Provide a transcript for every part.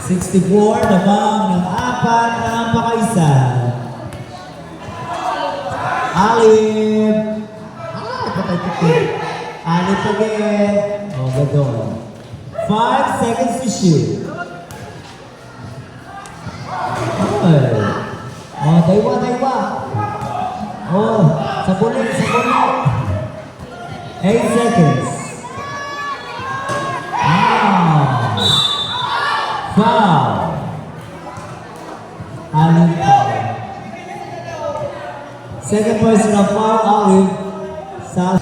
64, lamang ng apat ang pakaisa. Alip. Patay-patay. Alip again. Oh, gadon. 5 seconds to shoot. Okay. Oh, daywa. Oh, sabunin. 8 seconds. Foul. Alip foul. Second personal foul, Alip. Sa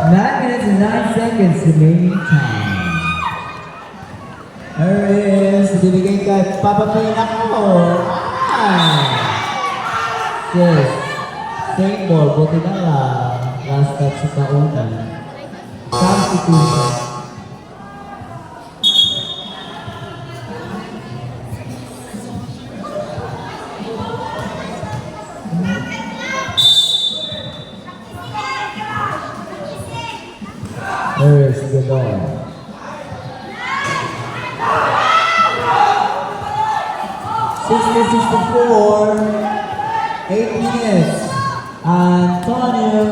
9 minutes and 9 seconds remaining time. There is, ibigay kay Papa Pina ko. Yes. Same ball, buti na lang. Last touch sa taon. Substitution. There is the ball. $60-64, 8 minutes. Antonio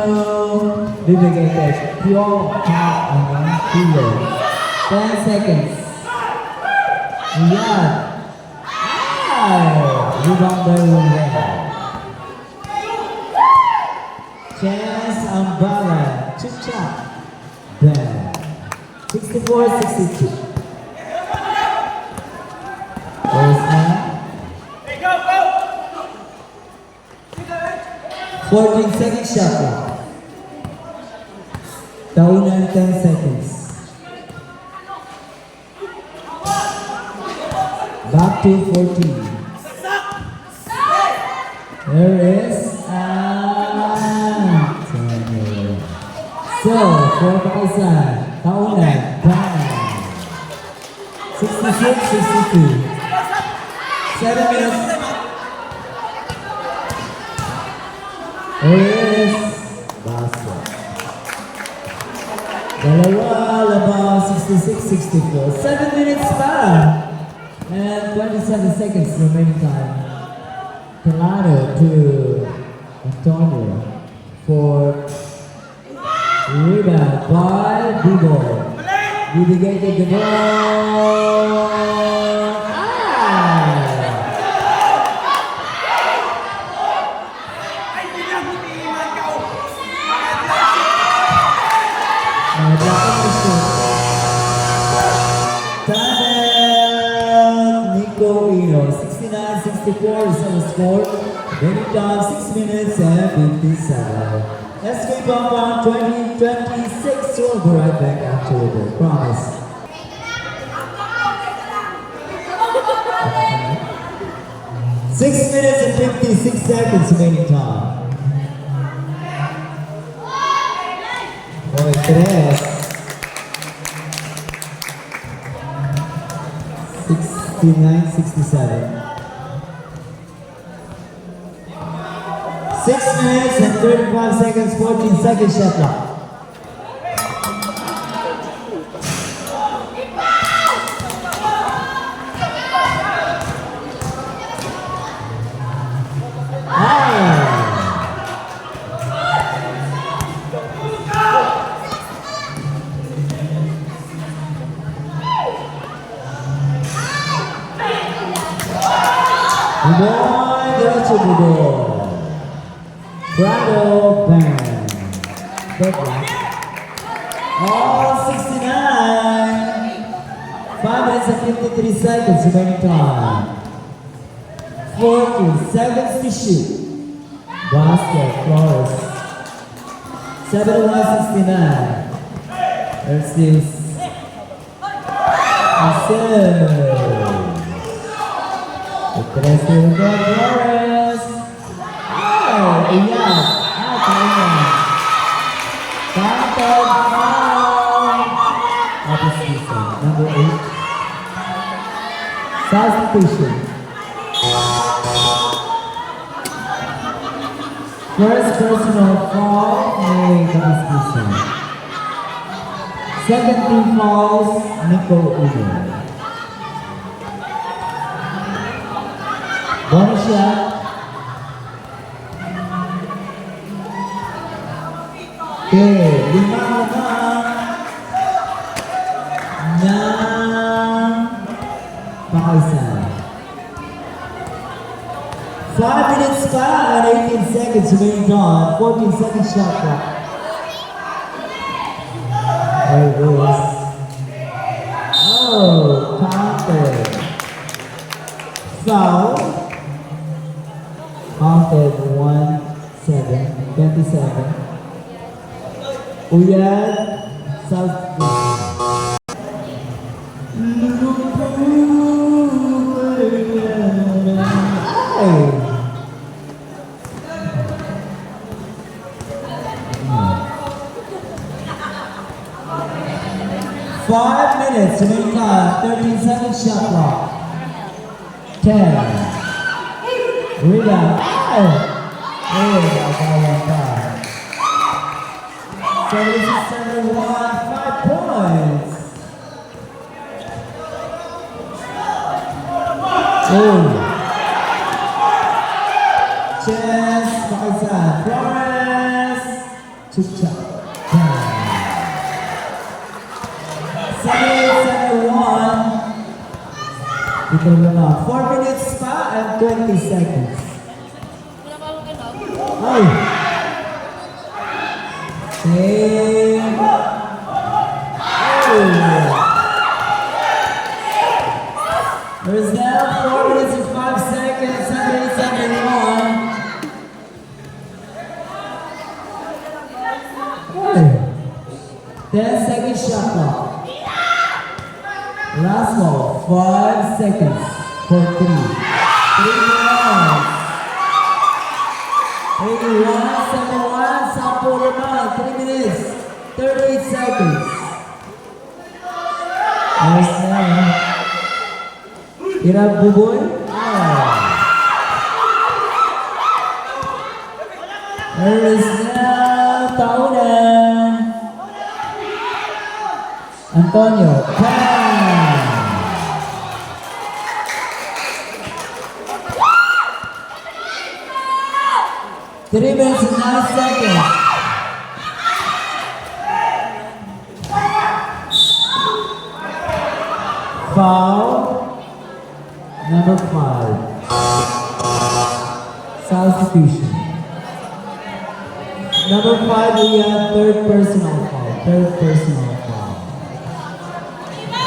bibigay kay Pure Cat and Kilo. 10 seconds. Yan. Rebounder will there. Chance Ambara. Chicha. There. 64-62. There's that. 14 seconds shot clock. Taunan 10 seconds. Back to 14. There is Antonio. So, for Pakistan, Taunan, 66-62. 7 minutes. Yes, basket. Dalawa, labang 66-64. 7 minutes pa. And 27 seconds remaining time. Pelado to Antonio for rebound by Bibo. Bibigay kay Gabon. Nico Ino, 69-64 is on the score. Remaining time 6 minutes and 57. Let's keep on 20-26. We'll be right back after the promise. Six minutes and 56 seconds remaining time. Hoy, tres. 69-67. 6 minutes and 35 seconds, 14 seconds shot clock. Boy, diretso Bubon. Brado Band. Good luck. All 69. 5 minutes and 53 seconds remaining time. 14 seconds to shoot. Basket, Flores. 71-69. There's this. Tres de Flores. Iyan. Kaya. Counted foul. Tapos dito. Number 8. Substitution. First personal foul. Tapos dito. Second team fouls, Nico Uno. Bonus shot. Okay, 5 ng Pakaisan. 5 minutes pa and 18 seconds remaining on. 14 seconds shot clock. There it is. Oh, counted. Foul. Counted 27. Uyad, South Ay! 5 minutes remaining time, 13 seconds shot clock. 10. Rebound. Oh, nakawan pa. 76-71, 5 points. Oh. Chess, Pakaisan, Flores, Chucha. 78-71. Ito na 4 minutes pa and 20 seconds. Ay! Same. Oh! There's now 4 minutes and 5 seconds, 78-71. Hey. 10 seconds shot clock. Last ball, 5 seconds for 3. 3 rounds. 81-71, sample naman, 3 minutes, 38 seconds. Ayos na yan. Hirap buboy? There is now Taunan. Antonio, bang! 3 minutes and 9 seconds. Foul. Number 5. Substitution. Number 5, we have third personal foul.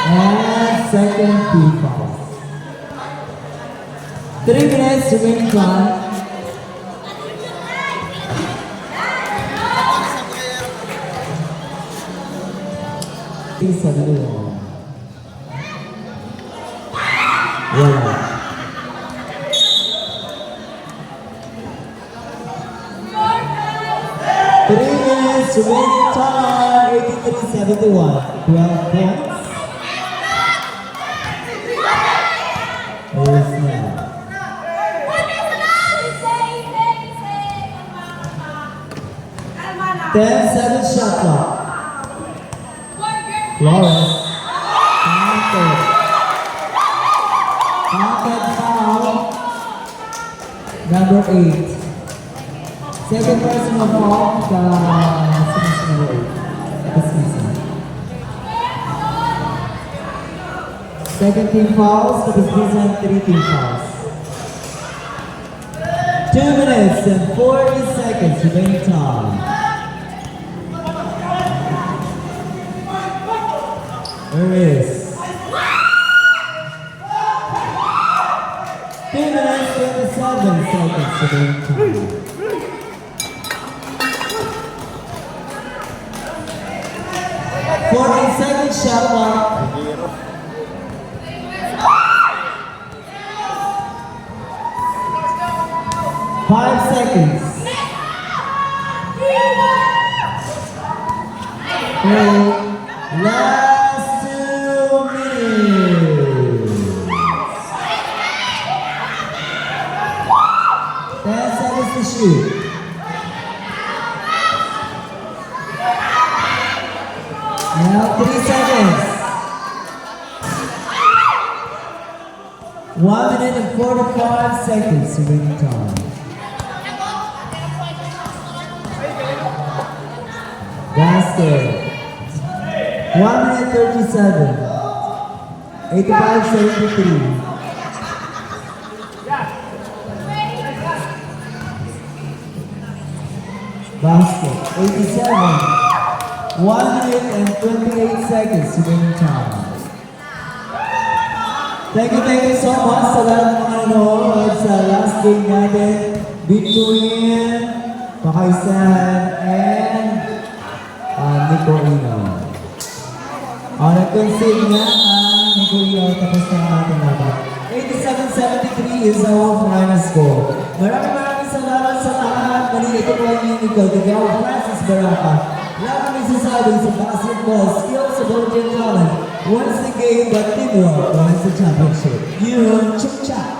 And second team foul. 3 minutes remaining time. Isa na rin. Wala. Three minutes remaining time. 83-71. 12 points. Ayos na. 10 seconds shot clock. Flores. Counted foul. Number 8. Second personal foul sa number 8. This season. Second team fouls for this season, 3 team fouls. 2 minutes and 40 seconds remaining time. There is 2 minutes, 27 seconds remaining time. Second shot clock. 5 seconds. Last 2 minutes. 10 seconds to shoot. Now 3 1 minute and 45 seconds remaining time. Basket. 1 minute 37. 85-73. Basket. 87. 1 minute and 28 seconds remaining time. Thank you so much sa lahat ng mga nanonood sa last game natin between Pakaisahan and Nicolino. Nag-concede nga ang Nicolino tapos na ang ating laban. 87-73 is our final score. Maraming salamat sa lahat. Mali ito po ang Nicol Tagawa Francis Baraka. Laban nagsasabing sa basketball skills, ability, and talent. Once the game, but teamwork wins the championship. You, Chuk Chak.